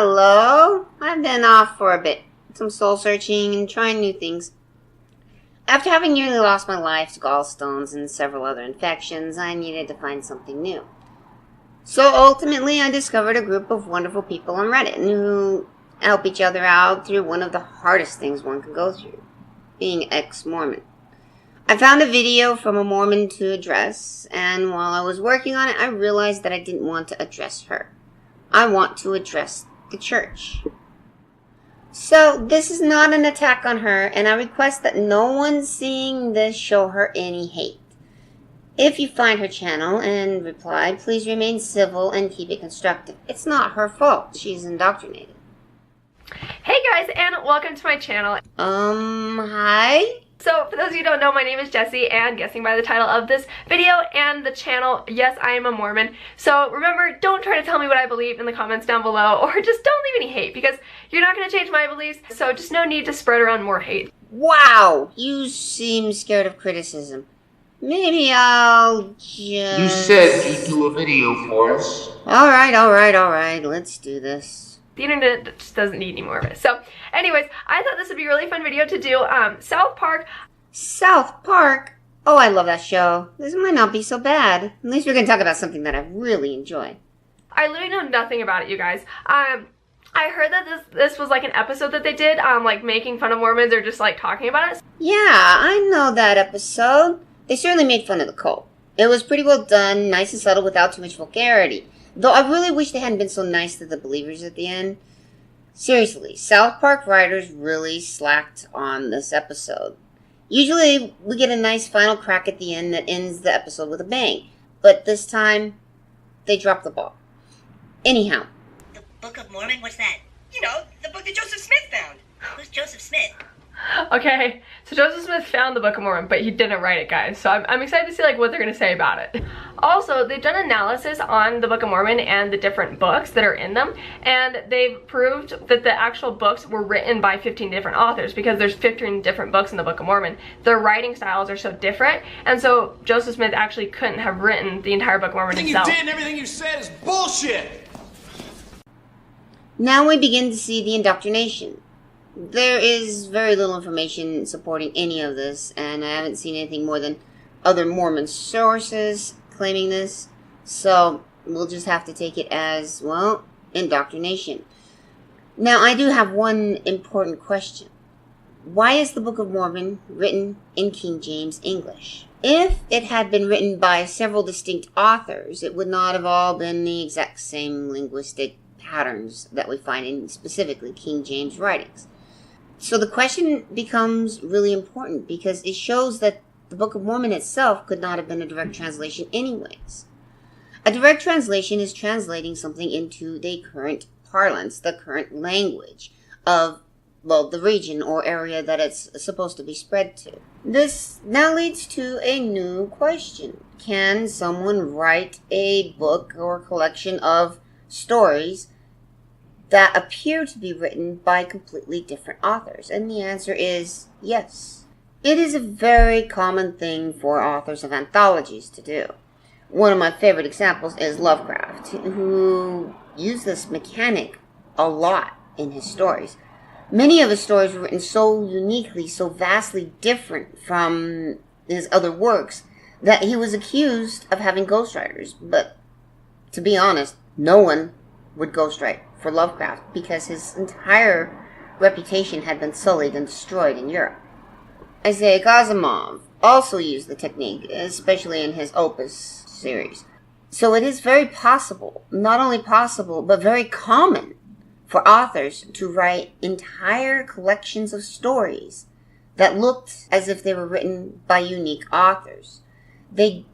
Hello. I've been off for a bit. Some soul searching and trying new things. After having nearly lost my life to gallstones and several other infections, I needed to find something new. So ultimately, I discovered a group of wonderful people on Reddit who help each other out through one of the hardest things one can go through, being ex-Mormon. I found a video from a Mormon to address, and while I was working on it, I realized that I didn't want to address her. I want to address the church. So this is not an attack on her, and I request that no one seeing this show her any hate. If you find her channel and reply, please remain civil and keep it constructive. It's not her fault. She's indoctrinated. Hey guys, and welcome to my channel. Hi? So, for those of you who don't know, my name is Jessie, and guessing by the title of this video and the channel, yes, I am a Mormon. So remember, don't try to tell me what I believe in the comments down below, or just don't leave any hate, because you're not going to change my beliefs, so just no need to spread around more hate. Wow, you seem scared of criticism. Maybe I'll just... You said you'd do a video for us. Alright, let's do this. The internet just doesn't need any more of it. So, anyways, I thought this would be a really fun video to do. South Park. South Park? Oh, I love that show. This might not be so bad. At least we're going to talk about something that I really enjoy. I literally know nothing about it, you guys. I heard that this was like an episode that they did, like making fun of Mormons or just like talking about it. Yeah, I know that episode. They certainly made fun of the cult. It was pretty well done, nice and subtle without too much vulgarity. Though I really wish they hadn't been so nice to the believers at the end. Seriously, South Park writers really slacked on this episode. Usually, we get a nice final crack at the end that ends the episode with a bang. But this time, they dropped the ball. Anyhow. The Book of Mormon? What's that? You know, the book that Joseph Smith found. Who's Joseph Smith? Okay, so Joseph Smith found the Book of Mormon, but he didn't write it, guys. So I'm excited to see like what they're gonna say about it. Also, they've done analysis on the Book of Mormon and the different books that are in them, and they've proved that the actual books were written by 15 different authors, because there's 15 different books in the Book of Mormon. Their writing styles are so different, and so Joseph Smith actually couldn't have written the entire Book of Mormon himself. Everything you did and everything you said is bullshit! Now we begin to see the indoctrination. There is very little information supporting any of this, and I haven't seen anything more than other Mormon sources claiming this, so we'll just have to take it as, well, indoctrination. Now, I do have one important question. Why is the Book of Mormon written in King James English? If it had been written by several distinct authors, it would not have all been the exact same linguistic patterns that we find in specifically King James writings. So the question becomes really important because it shows that the Book of Mormon itself could not have been a direct translation anyways. A direct translation is translating something into the current parlance, the current language of, well, the region or area that it's supposed to be spread to. This now leads to a new question. Can someone write a book or collection of stories that appear to be written by completely different authors? And the answer is yes. It is a very common thing for authors of anthologies to do. One of my favorite examples is Lovecraft, who used this mechanic a lot in his stories. Many of his stories were written so uniquely, so vastly different from his other works, that he was accused of having ghostwriters. But to be honest, no one would ghostwrite for Lovecraft because his entire reputation had been sullied and destroyed in Europe. Isaiah Asimov also used the technique, especially in his Opus series. So it is very possible, not only possible, but very common for authors to write entire collections of stories that looked as if they were written by unique authors. They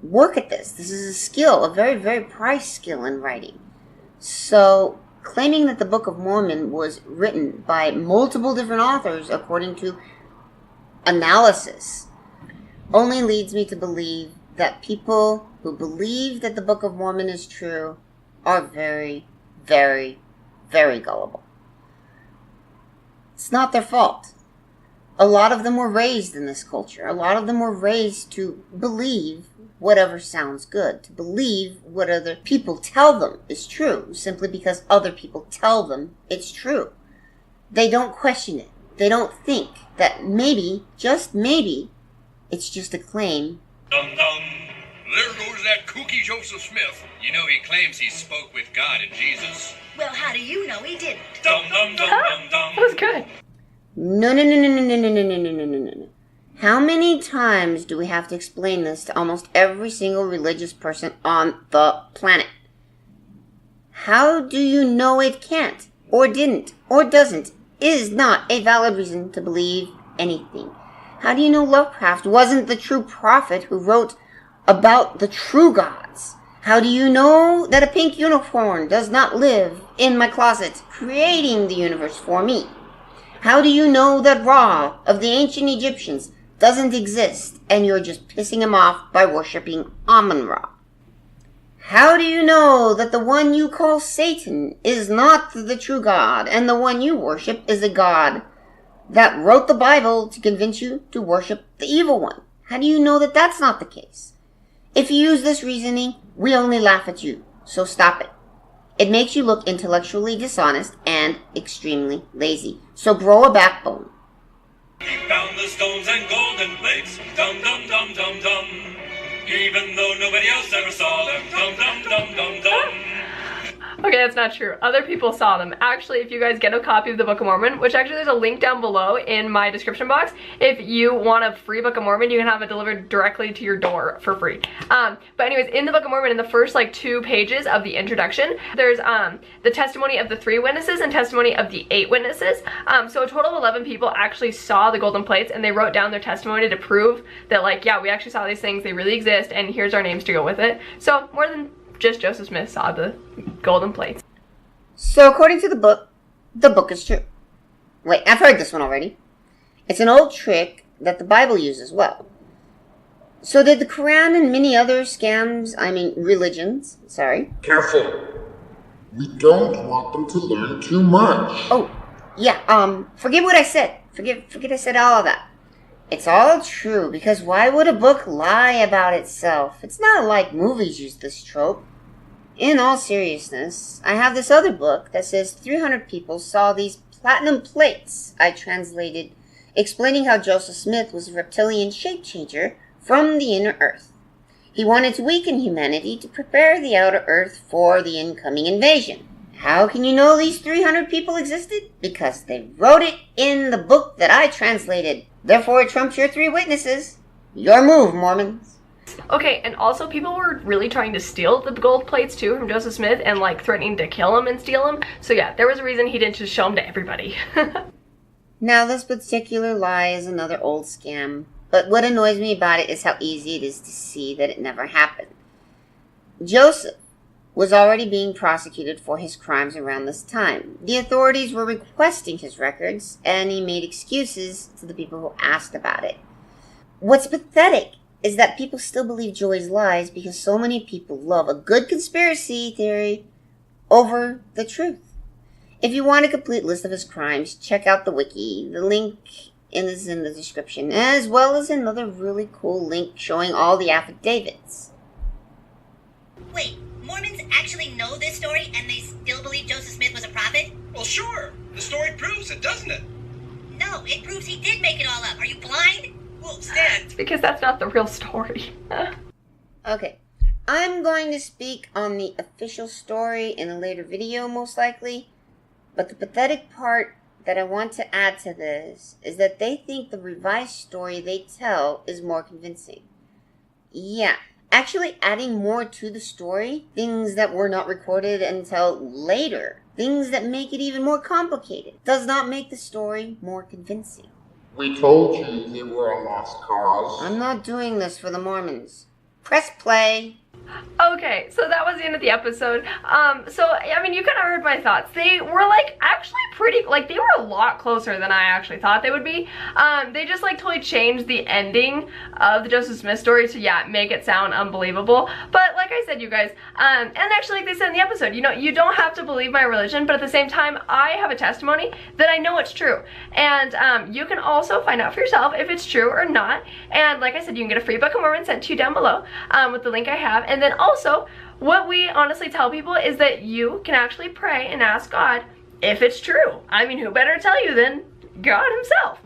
work at this. This is a skill, a very, very prized skill in writing. So claiming that the Book of Mormon was written by multiple different authors according to analysis only leads me to believe that people who believe that the Book of Mormon is true are very, very, very gullible. It's not their fault. A lot of them were raised in this culture. A lot of them were raised to believe whatever sounds good, to believe what other people tell them is true, simply because other people tell them it's true. They don't question it. They don't think that maybe, just maybe, it's just a claim. Dum dum. There goes that kooky Joseph Smith. You know he claims he spoke with God and Jesus. Well, how do you know he didn't? Dum dum dum dum dum. That was good. No. How many times do we have to explain this to almost every single religious person on the planet? How do you know it can't, or didn't, or doesn't, is not a valid reason to believe anything? How do you know Lovecraft wasn't the true prophet who wrote about the true gods? How do you know that a pink unicorn does not live in my closet, creating the universe for me? How do you know that Ra of the ancient Egyptians doesn't exist and you're just pissing him off by worshipping Amun-Ra? How do you know that the one you call Satan is not the true God and the one you worship is a God that wrote the Bible to convince you to worship the evil one? How do you know that that's not the case? If you use this reasoning, we only laugh at you, so stop it. It makes you look intellectually dishonest and extremely lazy, so grow a backbone. He found the stones and golden plates. Dum dum dum dum dum. Even though nobody else ever saw them. Dum dum dum dum dum. Okay, that's not true. Other people saw them. Actually, if you guys get a copy of the Book of Mormon, which actually there's a link down below in my description box, if you want a free Book of Mormon, you can have it delivered directly to your door for free. But anyways, in the Book of Mormon, in the first like 2 pages of the introduction, there's the testimony of the 3 witnesses and testimony of the 8 witnesses. So a total of 11 people actually saw the golden plates, and they wrote down their testimony to prove that, like, yeah, we actually saw these things, they really exist, and here's our names to go with it. So more than just Joseph Smith saw the golden plates. So according to the book is true. Wait, I've heard this one already. It's an old trick that the Bible uses well. So did the Quran and many other religions, Careful. We don't want them to learn too much. Oh, yeah, forget what I said. Forget I said all of that. It's all true, because why would a book lie about itself? It's not like movies use this trope. In all seriousness, I have this other book that says 300 people saw these platinum plates I translated, explaining how Joseph Smith was a reptilian shape changer from the inner earth. He wanted to weaken humanity to prepare the outer earth for the incoming invasion. How can you know these 300 people existed? Because they wrote it in the book that I translated. Therefore, it trumps your 3 witnesses. Your move, Mormons. Okay, and also people were really trying to steal the gold plates too from Joseph Smith and like threatening to kill him and steal them. So yeah, there was a reason he didn't just show them to everybody. Now, this particular lie is another old scam. But what annoys me about it is how easy it is to see that it never happened. Joseph was already being prosecuted for his crimes around this time. The authorities were requesting his records, and he made excuses to the people who asked about it. What's pathetic is that people still believe Joy's lies because so many people love a good conspiracy theory over the truth. If you want a complete list of his crimes, check out the wiki. The link is in the description, as well as another really cool link showing all the affidavits. Wait, Mormons actually know this story and they still believe Joseph Smith was a prophet? Well, sure. The story proves it, doesn't it? No, it proves he did make it all up. Are you blind? Well, Stan. Because that's not the real story. Okay, I'm going to speak on the official story in a later video, most likely. But the pathetic part that I want to add to this is that they think the revised story they tell is more convincing. Yeah, actually adding more to the story, things that were not recorded until later, things that make it even more complicated, does not make the story more convincing. We told you they were a lost cause. I'm not doing this for the Mormons. Press play. Okay, so that was the end of the episode. So, I mean, you kind of heard my thoughts. They were, like, actually pretty, like, they were a lot closer than I actually thought they would be. They just, like, totally changed the ending of the Joseph Smith story to, yeah, make it sound unbelievable. But, like I said, you guys, and actually, like they said in the episode, you know, you don't have to believe my religion, but at the same time, I have a testimony that I know it's true. And, you can also find out for yourself if it's true or not. And, like I said, you can get a free Book of Mormon sent to you down below, with the link I have. And then also, what we honestly tell people is that you can actually pray and ask God if it's true. I mean, who better to tell you than God himself?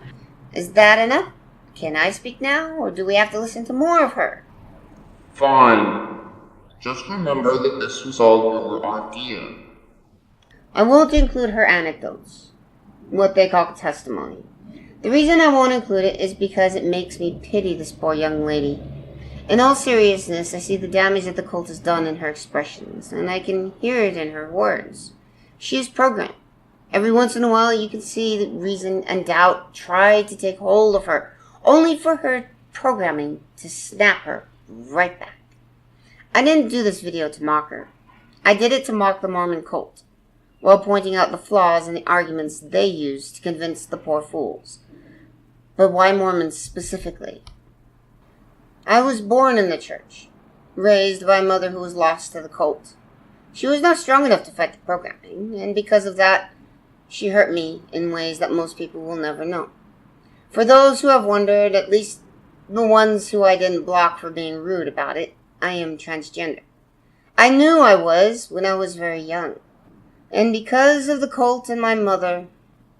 Is that enough? Can I speak now, or do we have to listen to more of her? Fine. Just remember that this was all your idea. I won't include her anecdotes, what they call testimony. The reason I won't include it is because it makes me pity this poor young lady. In all seriousness, I see the damage that the cult has done in her expressions, and I can hear it in her words. She is programmed. Every once in a while you can see that reason and doubt try to take hold of her, only for her programming to snap her right back. I didn't do this video to mock her. I did it to mock the Mormon cult, while pointing out the flaws in the arguments they use to convince the poor fools. But why Mormons specifically? I was born in the church, raised by a mother who was lost to the cult. She was not strong enough to fight the programming, and because of that, she hurt me in ways that most people will never know. For those who have wondered, at least the ones who I didn't block for being rude about it, I am transgender. I knew I was when I was very young, and because of the cult and my mother,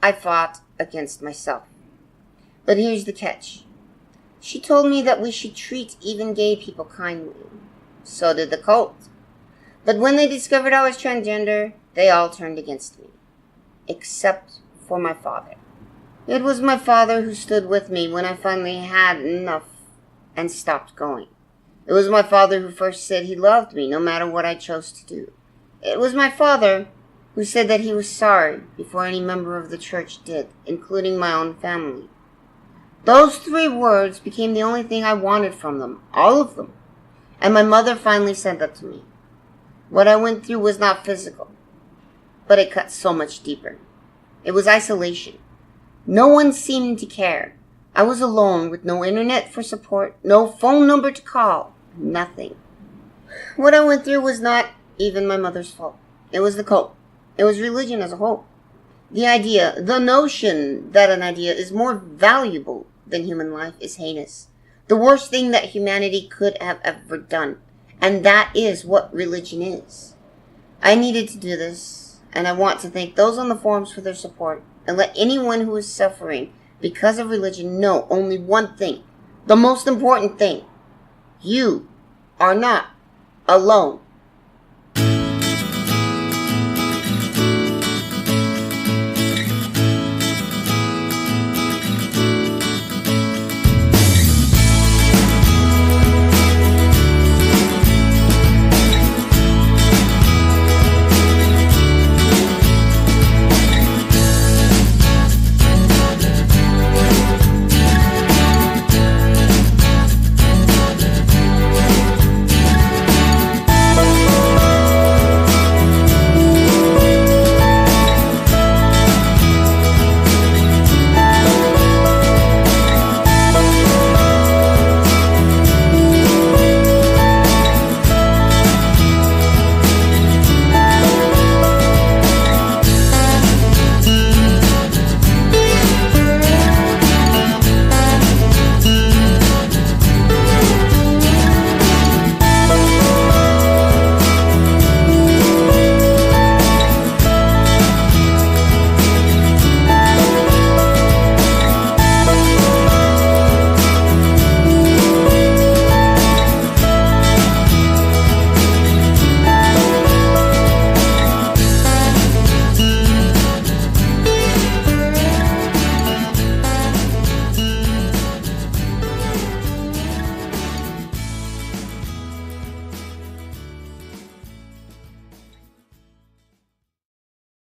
I fought against myself. But here's the catch. She told me that we should treat even gay people kindly. So did the cult. But when they discovered I was transgender, they all turned against me. Except for my father. It was my father who stood with me when I finally had enough and stopped going. It was my father who first said he loved me no matter what I chose to do. It was my father who said that he was sorry before any member of the church did, including my own family. Those 3 words became the only thing I wanted from them, all of them. And my mother finally said that to me. What I went through was not physical, but it cut so much deeper. It was isolation. No one seemed to care. I was alone with no internet for support, no phone number to call, nothing. What I went through was not even my mother's fault. It was the cult. It was religion as a whole. The idea, the notion that an idea is more valuable than human life is heinous. The worst thing that humanity could have ever done. And that is what religion is. I needed to do this, and I want to thank those on the forums for their support, and let anyone who is suffering because of religion know only one thing. The most important thing. You are not alone.